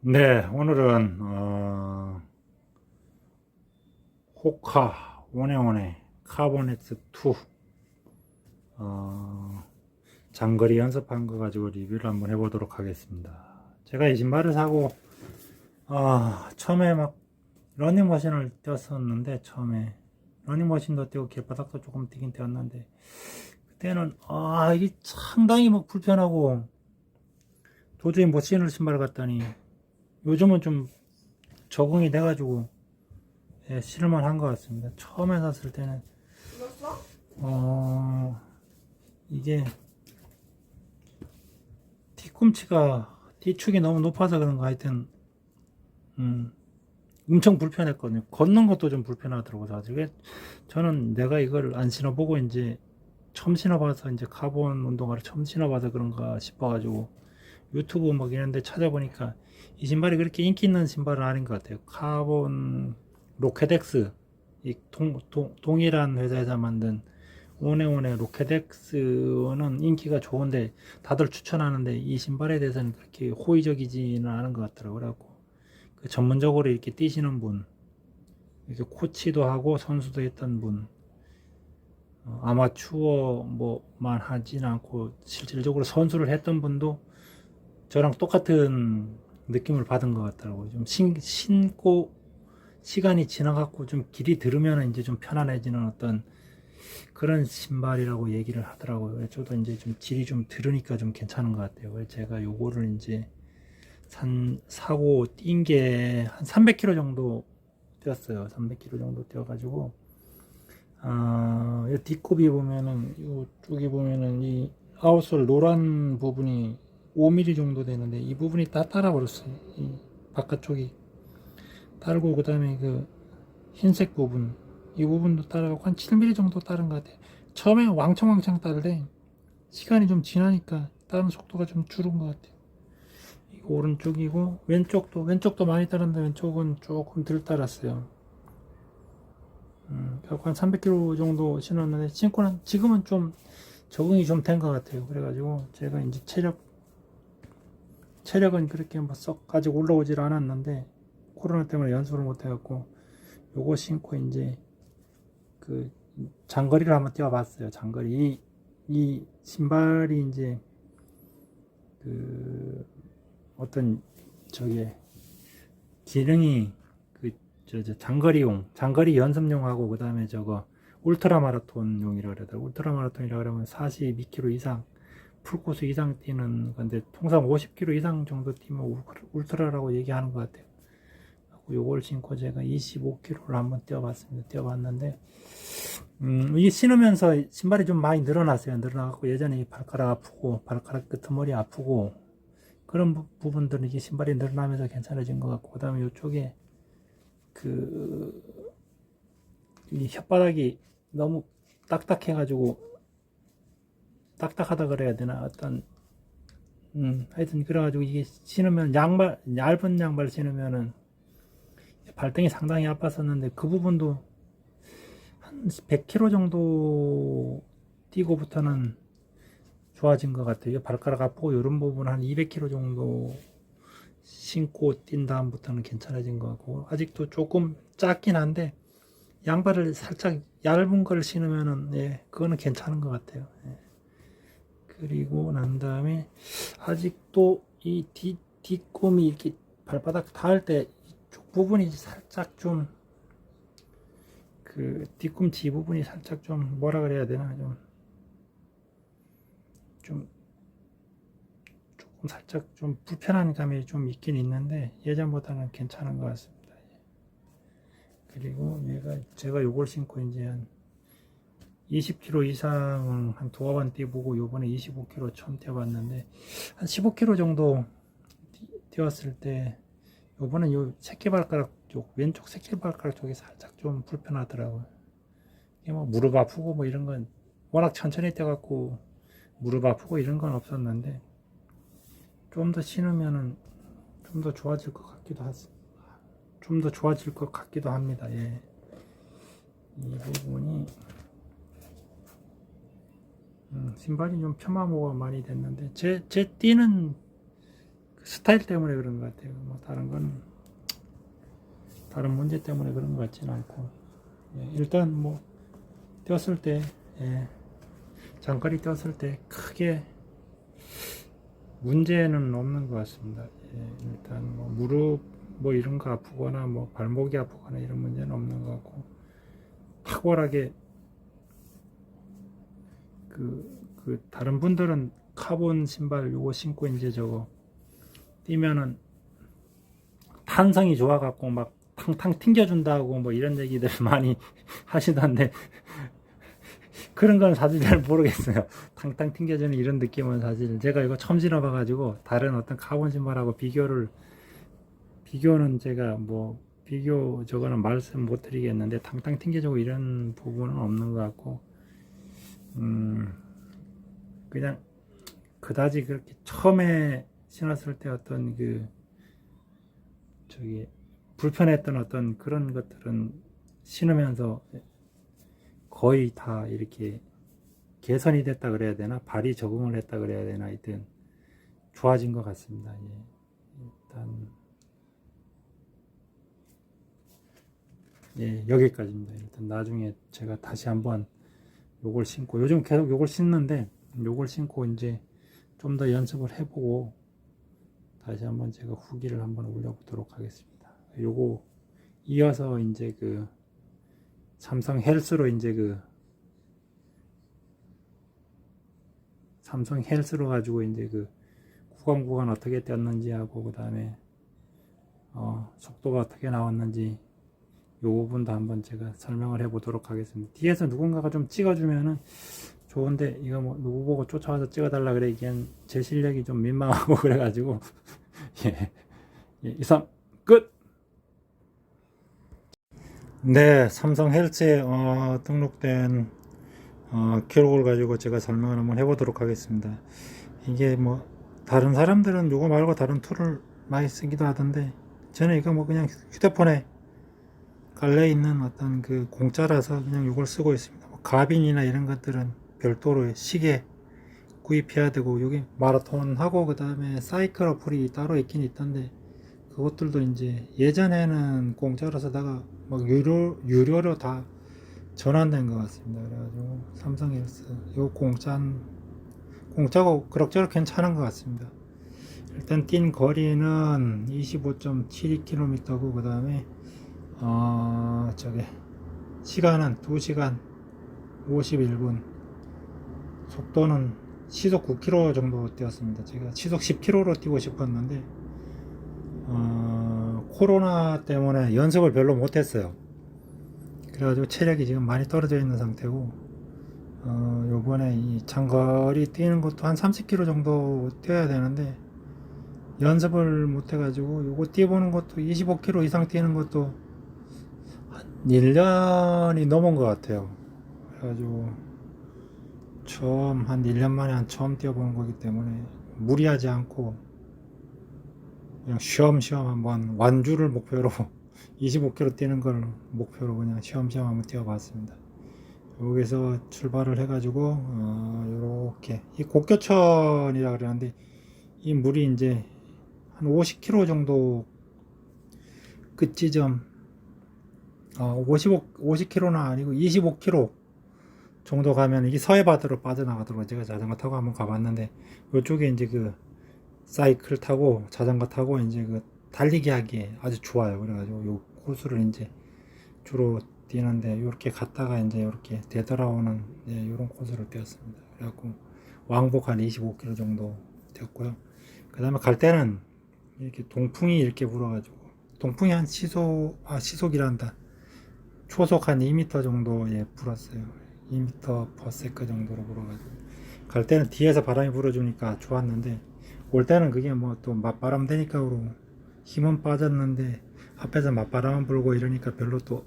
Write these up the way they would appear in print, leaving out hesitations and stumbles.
네, 오늘은 호카 오네오네 카보네트 2 어, 장거리 연습한 거 가지고 리뷰를 한번 해보도록 하겠습니다. 제가 이 신발을 사고 처음에 막 러닝머신을 뛰었었는데, 처음에 러닝머신도 뛰고 길바닥도 조금 뛰긴 뛰었는데, 그때는 이게 상당히 막 불편하고 도저히 못 신을 신발 같더니 요즘은 좀 적응이 돼가지고, 예, 실을만 한 것 같습니다. 처음에 샀을 때는 어 이게 뒤꿈치가 뒤축이 너무 높아서 그런가, 하여튼 엄청 불편했거든요. 걷는 것도 좀 불편하더라고요. 사실 저는 내가 이걸 안 신어보고 이제 처음 신어봐서, 이제 카본 운동화를 처음 신어봐서 그런가 싶어가지고 유튜브 막 이런데 찾아보니까 이 신발이 그렇게 인기 있는 신발은 아닌 것 같아요. 카본 로켓엑스, 이 동일한 회사에서 만든 오네오네 로켓엑스는 인기가 좋은데 다들 추천하는데, 이 신발에 대해서는 그렇게 호의적이지는 않은 것 같더라고요. 그래갖고 그 전문적으로 이렇게 뛰시는 분, 이렇게 코치도 하고 선수도 했던 분, 아마추어 뭐만 하진 않고 실질적으로 선수를 했던 분도 저랑 똑같은 느낌을 받은 것 같더라고요. 좀 신고 시간이 지나갖고 좀 길이 들으면 이제 좀 편안해지는 어떤 그런 신발이라고 얘기를 하더라고요. 저도 이제 좀 질이 좀 들으니까 좀 괜찮은 것 같아요. 그래서 제가 요거를 이제 사고 뛴 게 한 300km 정도 뛰었어요. 300km 정도 뛰어가지고, 이 뒷굽이 보면은, 이쪽이 보면은 이 아웃솔 노란 부분이 5mm 정도 되는데, 이 부분이 다 따라버렸어요. 이 바깥쪽이 따르고, 그 다음에 그 흰색 부분, 이 부분도 따라가고 한 7mm 정도 따른 것 같아요. 처음에 왕창왕창 따르래 시간이 좀 지나니까 따르는 속도가 좀 줄은 것 같아요. 이거 오른쪽이고, 왼쪽도 많이 따랐는데 왼쪽은 조금 덜 따랐어요. 결국 한 300km 정도 신었는데, 신고는 지금은 좀 적응이 좀 된 것 같아요. 그래가지고 제가 이제 체력은 그렇게 뭐 썩 가지고 올라오질 않았는데, 코로나 때문에 연습을 못 해갖고 요거 신고 이제 그 장거리를 한번 뛰어봤어요. 장거리, 이 신발이 이제 그 어떤 저게 기능이, 장거리 연습용하고, 그 다음에 저거 울트라 마라톤용이라 그러더라고요. 울트라 마라톤이라 그러면 42km 이상, 풀코스 이상 뛰는 건데, 통상 50km 이상 정도 뛰면 울트라라고 얘기하는 것 같아요. 요걸 신고 제가 25km를 한번 뛰어봤습니다. 뛰어봤는데, 이게 신으면서 신발이 좀 많이 늘어났어요. 늘어나갖고 예전에 발가락 아프고, 발가락 끄트머리 아프고, 그런 부분들은 이게 신발이 늘어나면서 괜찮아진 것 같고, 그 다음에 이쪽에 그, 이 혓바닥이 너무 딱딱해가지고, 딱딱하다 그래야 되나, 하여튼, 그래가지고 이게 신으면 얇은 양발 신으면은 발등이 상당히 아팠었는데, 그 부분도 한 100km 정도 뛰고부터는 좋아진 것 같아요. 발가락 아프고 이런 부분 한 200km 정도 신고 뛴 다음부터는 괜찮아진 것 같고, 아직도 조금 작긴 한데 양발을 살짝 얇은 걸 신으면은, 예, 그거는 괜찮은 것 같아요. 예. 그리고 난 다음에 아직도 이 뒷꿈이 이렇게 발바닥 닿을 때 이쪽 부분이 살짝 좀, 그 뒤꿈치 부분이 살짝 좀 뭐라 그래야 되나, 좀 조금 살짝 좀 불편한 감이 좀 있긴 있는데 예전보다는 괜찮은 것 같습니다. 그리고 제가 요걸 신고 이제 한 20km 이상 한 두어 번 뛰어보고, 요번에 25km 처음 뛰어봤는데 한 15km 정도 뛰었을 때, 요번엔 요 새끼발가락 쪽, 왼쪽 새끼발가락 쪽이 살짝 좀 불편하더라고요. 이게 뭐 무릎 아프고 뭐 이런 건, 워낙 천천히 뛰어갖고 무릎 아프고 이런 건 없었는데, 좀 더 신으면은 좀 더 좋아질 것 같기도 하습니다. 좀 더 좋아질 것 같기도 합니다. 예. 이 부분이, 신발이 좀 폄하모가 많이 됐는데, 제 뛰는 그 스타일 때문에 그런 것 같아요. 뭐 다른 건 다른 문제 때문에 그런 것 같지는 않고 예, 일단 뭐 뛰었을 때 예, 장거리 뛰었을 때 크게 문제는 없는 것 같습니다. 예, 일단 뭐 무릎 뭐 이런 거 아프거나 뭐 발목이 아프거나 이런 문제는 없는 것 같고 탁월하게 그 다른 분들은 카본 신발 요거 신고 이제 저거 뛰면은 탄성이 좋아갖고 막 탕탕 튕겨준다고 뭐 이런 얘기들 많이 하시던데 그런 건 사실 잘 모르겠어요. 탕탕 튕겨주는 이런 느낌은 사실 제가 이거 처음 신어봐가지고 다른 어떤 카본 신발하고 비교는 제가 뭐 비교 저거는 말씀 못 드리겠는데 탕탕 튕겨주고 이런 부분은 없는 것 같고 그냥 그다지 그렇게 처음에 신었을 때 어떤 저기 불편했던 어떤 그런 것들은 신으면서 거의 다 이렇게 개선이 됐다 그래야 되나 발이 적응을 했다 그래야 되나 하여튼 좋아진 것 같습니다. 예. 일단 예, 여기까지입니다. 일단 나중에 제가 다시 한번 요걸 신고 요즘 계속 요걸 신는데 요걸 신고 이제 좀 더 연습을 해보고 다시 한번 제가 후기를 한번 올려보도록 하겠습니다. 요거 이어서 이제 삼성 헬스로 이제 삼성 헬스로 가지고 이제 구간 어떻게 떴는지 하고 그 다음에 속도가 어떻게 나왔는지 요 부분도 한번 제가 설명을 해 보도록 하겠습니다. 뒤에서 누군가가 좀 찍어주면은 좋은데 이거 뭐 누구 보고 쫓아와서 찍어달라 그래 이게 제 실력이 좀 민망하고 그래가지고 예, 이상 끝. 네, 삼성 헬스에 등록된 기록을 가지고 제가 설명을 한번 해보도록 하겠습니다. 이게 뭐 다른 사람들은 이거 말고 다른 툴을 많이 쓰기도 하던데 저는 이거 뭐 그냥 휴대폰에 깔려 있는 어떤 공짜라서 그냥 이걸 쓰고 있습니다. 뭐 가빈이나 이런 것들은 별도로 시계 구입해야 되고 여기 마라톤하고 그 다음에 사이클 어플이 따로 있긴 있던데 그것들도 이제 예전에는 공짜로 쓰다가 막 유료로 다 전환된 것 같습니다. 그래가지고 삼성 헬스 요 공짜고 그럭저럭 괜찮은 것 같습니다. 일단 뛴 거리는 25.72km고 그 다음에 저게 시간은 2시간 51분 속도는 시속 9km 정도 뛰었습니다. 제가 시속 10km로 뛰고 싶었는데 코로나 때문에 연습을 별로 못했어요. 그래가지고 체력이 지금 많이 떨어져 있는 상태고 요번에 이 장거리 뛰는 것도 한 30km 정도 뛰어야 되는데 연습을 못해가지고 요거 뛰어보는 것도 25km 이상 뛰는 것도 한 1년이 넘은 것 같아요. 그래가지고 한 1년 만에 처음 뛰어보는 거기 때문에 무리하지 않고 그냥 쉬엄쉬엄 한번 완주를 목표로 25km 뛰는 걸 목표로 그냥 쉬엄쉬엄 한번 뛰어봤습니다. 여기서 출발을 해가지고 이렇게 이 곡교천이라 그러는데 이 물이 이제 한 50km 정도 끝지점 50km는 아니고 25km 정도 가면 이게 서해바다로 빠져나가더라고요. 제가 자전거 타고 한번 가봤는데 이쪽에 이제 사이클 타고 자전거 타고 이제 달리기 하기에 아주 좋아요. 그래가지고 요 코스를 이제 주로 뛰는데 이렇게 갔다가 이제 이렇게 되돌아오는 이런 코스를 뛰었습니다. 그래갖고 왕복 한 25km 정도 뛰었고요. 그 다음에 갈 때는 이렇게 동풍이 이렇게 불어가지고 동풍이 한 시속이란다. 초속 한 2m 정도 불었어요. 2m/s 정도로 불어가지고 갈 때는 뒤에서 바람이 불어주니까 좋았는데 올 때는 그게 뭐 또 맞바람 되니까 힘은 빠졌는데 앞에서 맞바람 불고 이러니까 별로 또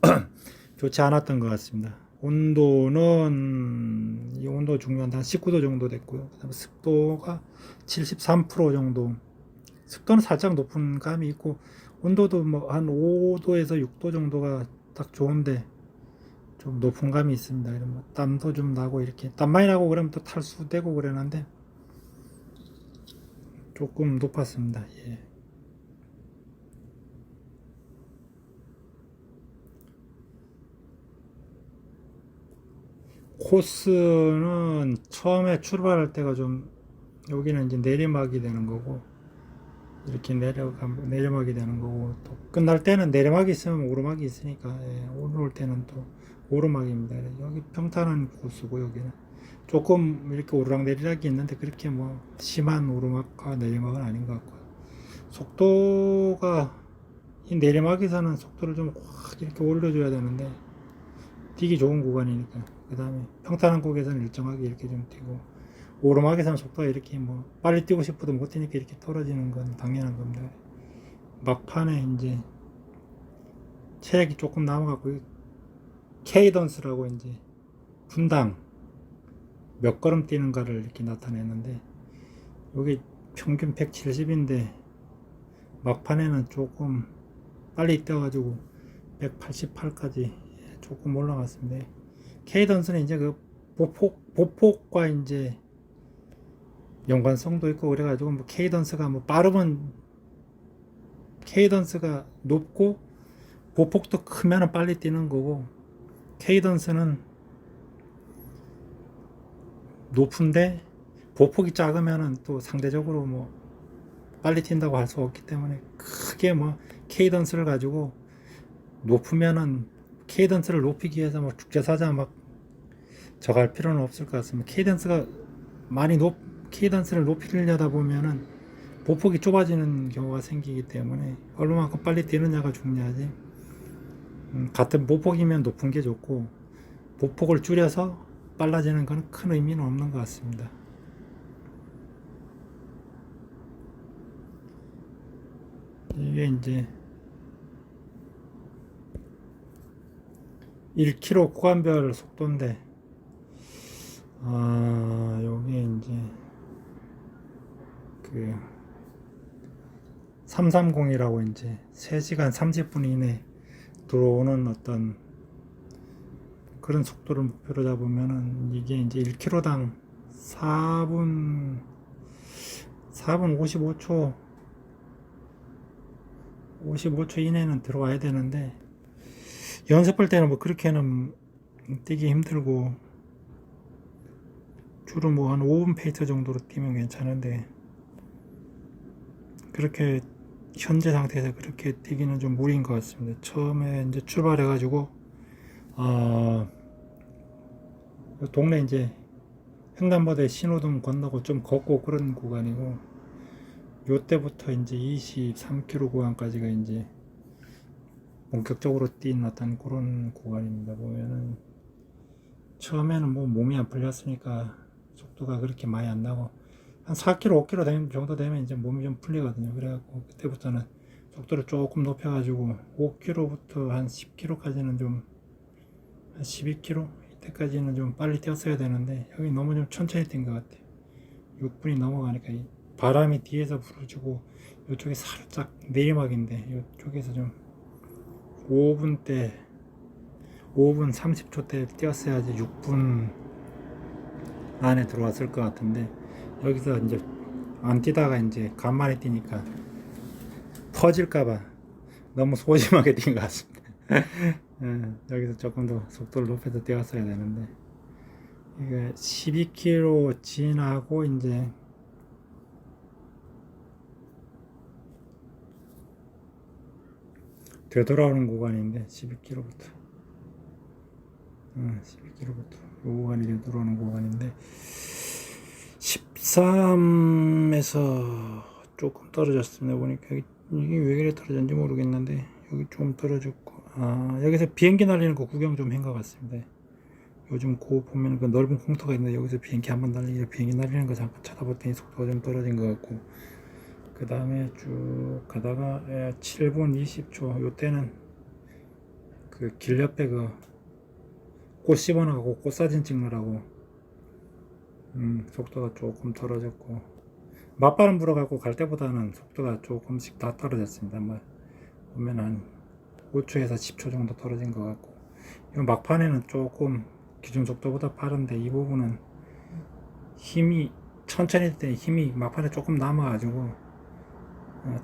좋지 않았던 것 같습니다. 온도는 이 온도 중요한데 한 19도 정도 됐고요. 그다음에 습도가 73% 정도. 습도는 살짝 높은 감이 있고 온도도 뭐 한 5도에서 6도 정도가 딱 좋은데 좀 높은 감이 있습니다. 뭐 땀도 좀 나고 이렇게 땀 많이 나고 그러면 또 탈수되고 그러는데 조금 높았습니다. 예. 코스는 처음에 출발할 때가 좀 여기는 이제 내리막이 되는 거고 이렇게 내리막이 되는 거고 또 끝날 때는 내리막이 있으면 오르막이 있으니까 예, 올라올 때는 또 오르막입니다. 여기 평탄한 코스고 여기는 조금 이렇게 오르락내리락이 있는데 그렇게 뭐 심한 오르막과 내리막은 아닌 것 같고요. 속도가 이 내리막에서는 속도를 좀 확 이렇게 올려줘야 되는데 뛰기 좋은 구간이니까 그 다음에 평탄한 곳에서는 일정하게 이렇게 좀 뛰고 오르막에서는 속도가 이렇게 뭐 빨리 뛰고 싶어도 못 뛰니까 이렇게 떨어지는 건 당연한 겁니다. 막판에 이제 체력이 조금 남아갖고 케이던스라고 이제 분당 몇 걸음 뛰는가를 이렇게 나타내는데 여기 평균 170인데 막판에는 조금 빨리 뛰어가지고 188까지 조금 올라갔습니다. 케이던스는 이제 그 보폭과 이제 연관성도 있고 그래가지고 뭐 케이던스가 뭐 빠르면 케이던스가 높고 보폭도 크면은 빨리 뛰는 거고 케이던스는 높은데 보폭이 작으면은 또 상대적으로 뭐 빨리 뛴다고 할 수 없기 때문에 크게 뭐 케이던스를 가지고 높으면은 케이던스를 높이기 위해서 뭐 국제사자 막 저갈 필요는 없을 것 같습니다. 케이던스가 케이던스를 높이려다 보면은 보폭이 좁아지는 경우가 생기기 때문에 얼마만큼 빨리 뛰느냐가 중요하지. 같은 보폭이면 높은 게 좋고 보폭을 줄여서 빨라지는 건 큰 의미는 없는 것 같습니다. 이게 이제 1km 구간별 속도인데 여기 이제 그 330이라고 이제 3시간 30분 이내 들어오는 어떤 그런 속도를 목표로 잡으면은 이게 이제 1km당 4분 55초 이내는 들어와야 되는데 연습할 때는 뭐 그렇게는 뛰기 힘들고 주로 뭐 한 5분 페이스 정도로 뛰면 괜찮은데 그렇게 현재 상태에서 그렇게 뛰기는 좀 무리인 것 같습니다. 처음에 이제 출발해가지고 동네 이제 횡단보도에 신호등 건너고 좀 걷고 그런 구간이고 요때부터 이제 23km 구간까지가 이제 본격적으로 뛴 어떤 그런 구간입니다. 보면은 처음에는 뭐 몸이 안 풀렸으니까 속도가 그렇게 많이 안 나고 한 4km, 5km 정도 되면 이제 몸이 좀 풀리거든요. 그래갖고 그때부터는 속도를 조금 높여가지고 5km부터 한 10km까지는 좀 한 12km 이때까지는 좀 빨리 뛰었어야 되는데 여기 너무 좀 천천히 뛴 것 같아요. 6분이 넘어가니까 이 바람이 뒤에서 불어주고 이쪽에 살짝 내리막인데 이쪽에서 좀 5분 30초 때 뛰었어야지 6분 안에 들어왔을 것 같은데 여기서 이제 안 뛰다가 이제 간만에 뛰니까 터질까봐 너무 소심하게 뛴 것 같습니다. 여기서 조금 더 속도를 높여서 뛰었어야 되는데 이게 12km 지나고 이제 되돌아오는 구간인데 12km부터 이 구간이 되돌아오는 구간인데 13에서 조금 떨어졌습니다. 보니까 이게 왜 그래 떨어졌는지 모르겠는데 여기 좀 떨어졌고 여기서 비행기 날리는 거 구경 좀 한 것 같습니다. 요즘 보면 그 넓은 공터가 있는데 여기서 비행기 한번 비행기 날리는 거 잠깐 쳐다봤더니 속도가 좀 떨어진 것 같고 그 다음에 쭉 가다가 7분 20초 요때는 그 길 옆에 그 꽃 씹어나가고 꽃사진 찍느라고 속도가 조금 떨어졌고 맞바람 불어갖고 갈 때보다는 속도가 조금씩 다 떨어졌습니다. 뭐 보면 한 5초에서 10초 정도 떨어진 것 같고 이 막판에는 조금 기준 속도보다 빠른데 이 부분은 힘이 천천히 할 때 힘이 막판에 조금 남아가지고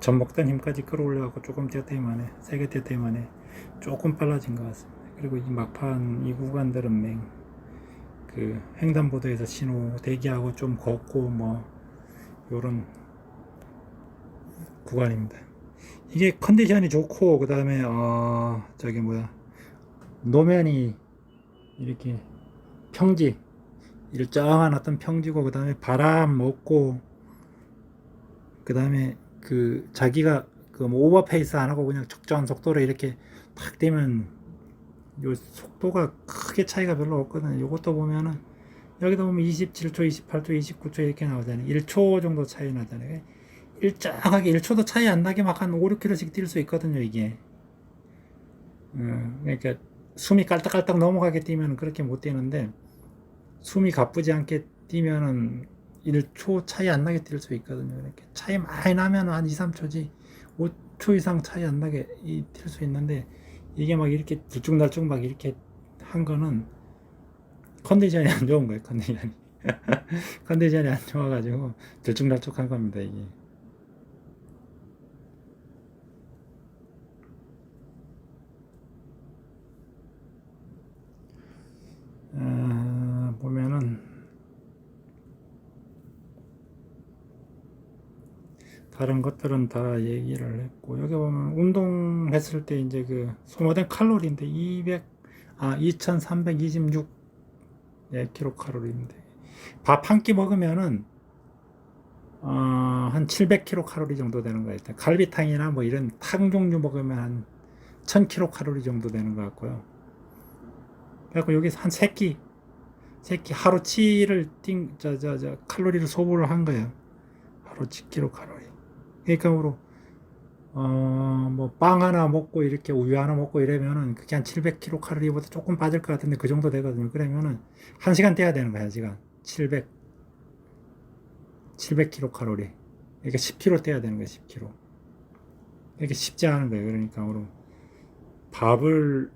전먹던 힘까지 끌어올려갖고 조금 뛰었더니만에 세게 뛰었더니만에 조금 빨라진 것 같습니다. 그리고 이 막판 이 구간들은 그 횡단보도에서 신호 대기하고 좀 걷고 뭐 요런 구간입니다. 이게 컨디션이 좋고 그 다음에 저기 뭐야 노면이 이렇게 평지 일정한 어떤 평지고 그 다음에 바람 없고 그 다음에 그 자기가 그뭐 오버페이스 안 하고 그냥 적정한 속도로 이렇게 탁 되면 요 속도가 크게 차이가 별로 없거든요. 요것도 보면은 여기도 보면 27초, 28초, 29초 이렇게 나오잖아요. 1초 정도 차이 나잖아요. 일정하게 1초도 차이 안 나게 막 한 5, 6km씩 뛸 수 있거든요, 이게. 그러니까 숨이 깔딱깔딱 넘어가게 뛰면 그렇게 못 뛰는데 숨이 가쁘지 않게 뛰면은 1초 차이 안 나게 뛸 수 있거든요. 이렇게 차이 많이 나면 한 2, 3초지 5초 이상 차이 안 나게 뛸 수 있는데 이게 막 이렇게 들쭉날쭉 막 이렇게 한 거는 컨디션이 안 좋은 거예요. 컨디션이 컨디션이 안 좋아가지고 들쭉날쭉한 겁니다. 이게. 보면은 다른 것들은 다 얘기를 했고 여기 보면 운동했을 때 이제 그 소모된 칼로리인데 2326 킬로칼로리인데 밥 한 끼 먹으면은 한 700킬로칼로리 정도 되는 거예요. 갈비탕이나 뭐 이런 탕 종류 먹으면 한 1000킬로칼로리 정도 되는 것 같고요. 그래갖고 여기서 한 세끼 하루치를 칼로리를 소모를 한 거예요. 하루치 킬로칼로리. 그러니까 뭐 빵 하나 먹고 이렇게 우유 하나 먹고 이러면은 그게 한 700킬로칼로리보다 조금 빠질 것 같은데 그 정도 되거든요. 그러면은 1시간 떼야 되는 거야. 1시간 700킬로칼로리. 그러니까 10kg 떼야 되는 거야. 10kg. 이게 쉽지 않은 거예요. 그러니까 밥을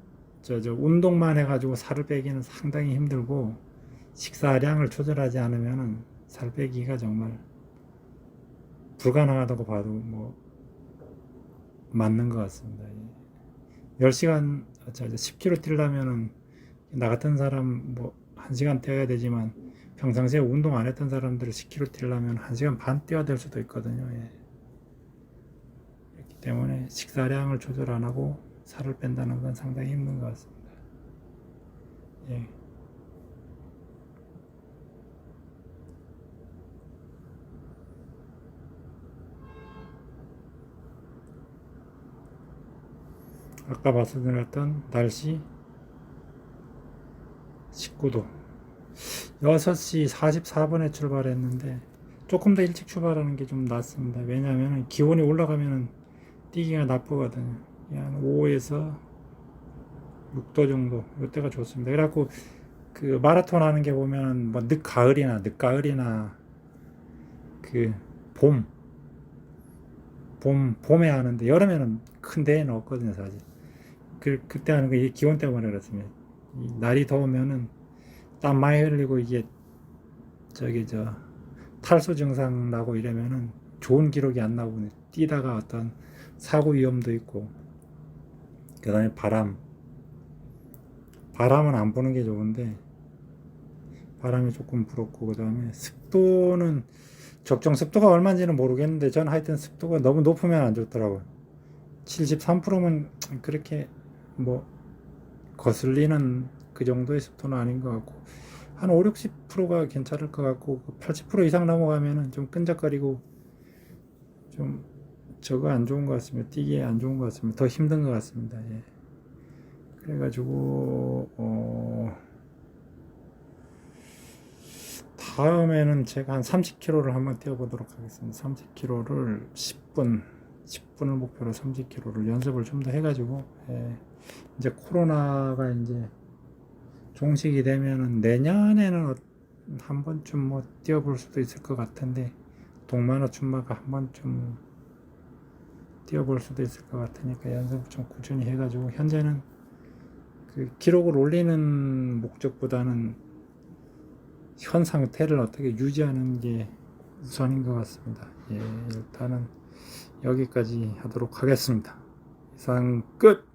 운동만 해가지고 살을 빼기는 상당히 힘들고 식사량을 조절하지 않으면은 살 빼기가 정말 불가능하다고 봐도 뭐 맞는 것 같습니다. 10시간, 10km 뛰려면은 나 같은 사람 뭐 1시간 뛰어야 되지만 평상시에 운동 안 했던 사람들을 10km 뛰려면 1시간 반 뛰어야 될 수도 있거든요. 그렇기 때문에 식사량을 조절 안 하고 살을 뺀다는 건 상당히 힘든 것 같습니다. 예. 아까 말씀드렸던 날씨 19도 6시 44분에 출발했는데 조금 더 일찍 출발하는 게 좀 낫습니다. 왜냐하면 기온이 올라가면 뛰기가 나쁘거든요. 한 5에서 6도 정도 이때가 좋습니다. 그래갖고 그 마라톤 하는 게 보면 뭐 늦가을이나 그 봄에 하는데 여름에는 큰 대회는 없거든요, 사실. 그때 하는 게 기온 때문에 그렇습니다. 날이 더우면은 땀 많이 흘리고 이게 탈수 증상 나고 이러면은 좋은 기록이 안 나오고 뛰다가 어떤 사고 위험도 있고 그 다음에 바람은 안 부는 게 좋은데 바람이 조금 불었고 그 다음에 습도는 적정 습도가 얼마인지는 모르겠는데 저는 하여튼 습도가 너무 높으면 안 좋더라고요. 73%면 그렇게 뭐 거슬리는 그 정도의 습도는 아닌 것 같고 한 5, 60%가 괜찮을 것 같고 80% 이상 넘어가면은 좀 끈적거리고 좀 저거 안 좋은 것 같습니다. 뛰기에 안 좋은 것 같습니다. 더 힘든 것 같습니다. 예. 그래가지고 다음에는 제가 한 30km를 한번 뛰어보도록 하겠습니다. 30km를 10분을 목표로 30km를 연습을 좀 더 해가지고 이제 코로나가 이제 종식이 되면은 내년에는 한 번쯤 뭐 뛰어볼 수도 있을 것 같은데 동만호 춘마가 한 번쯤 뛰어볼 수도 있을 것 같으니까 연습을 좀 꾸준히 해가지고 현재는 그 기록을 올리는 목적보다는 현 상태를 어떻게 유지하는 게 우선인 것 같습니다. 예, 일단은 여기까지 하도록 하겠습니다. 이상 끝!